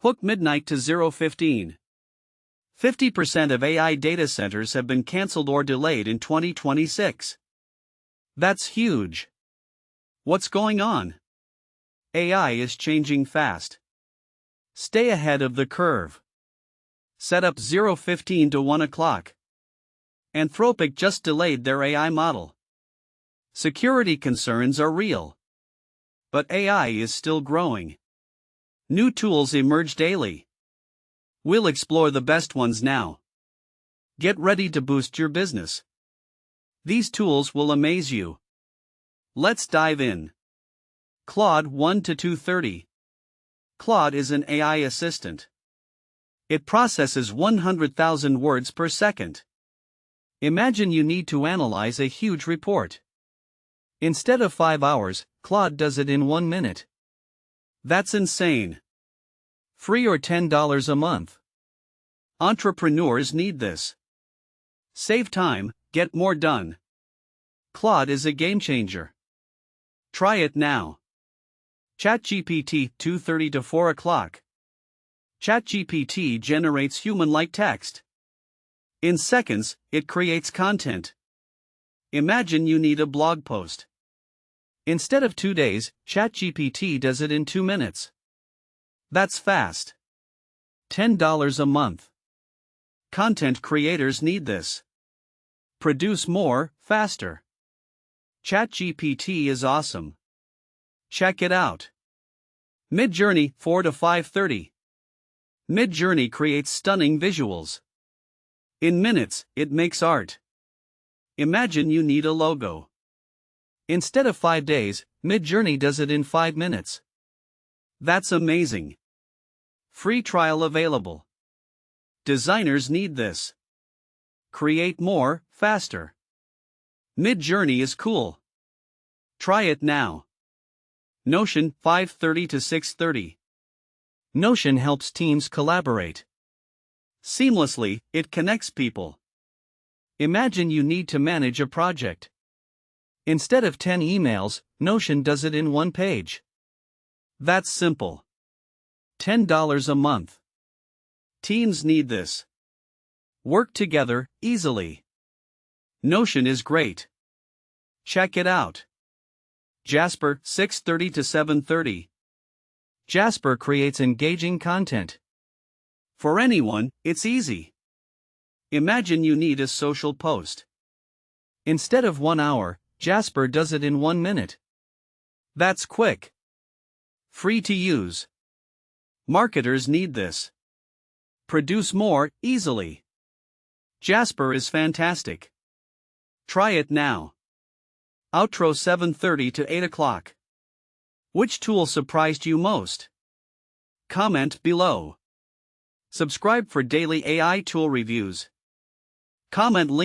Hook midnight to 0:15. 50% of AI data centers have been cancelled or delayed in 2026. That's huge. What's going on? AI is changing fast. Stay ahead of the curve. Set up 0:15 to 1 o'clock. Anthropic just delayed their AI model. Security concerns are real. But AI is still growing. New tools emerge daily. We'll explore the best ones now. Get ready to boost your business. These tools will amaze you. Let's dive in. Claude 1 to 230. Claude is an AI assistant. It processes 100,000 words per second. Imagine you need to analyze a huge report. Instead of 5 hours, Claude does it in 1 minute. That's insane. Free or $10 a month. Entrepreneurs need this. Save time, get more done. Claude is a game changer. Try it now. ChatGPT 2:30 to 4 o'clock. ChatGPT generates human-like text. In seconds, it creates content. Imagine you need a blog post. Instead of 2 days, ChatGPT does it in 2 minutes. That's fast. $10 a month. Content creators need this. Produce more, faster. ChatGPT is awesome. Check it out. Midjourney 4 to 5:30. Midjourney creates stunning visuals. In minutes, it makes art. Imagine you need a logo. Instead of 5 days, Midjourney does it in 5 minutes. That's amazing. Free trial available. Designers need this. Create more, faster. Midjourney is cool. Try it now. Notion 5:30 to 6:30. Notion helps teams collaborate. Seamlessly, it connects people. Imagine you need to manage a project. Instead of 10 emails, Notion does it in 1 page. That's simple. $10 a month. Teams need this. Work together, easily. Notion is great. Check it out. Jasper 6:30 to 7:30. Jasper creates engaging content. For anyone, it's easy. Imagine you need a social post. Instead of 1 hour, Jasper does it in 1 minute. That's quick. Free to use. Marketers need this. Produce more, easily. Jasper is fantastic. Try it now. Outro 7:30 to 8 o'clock. Which tool surprised you most? Comment below. Subscribe for daily AI tool reviews. Comment link.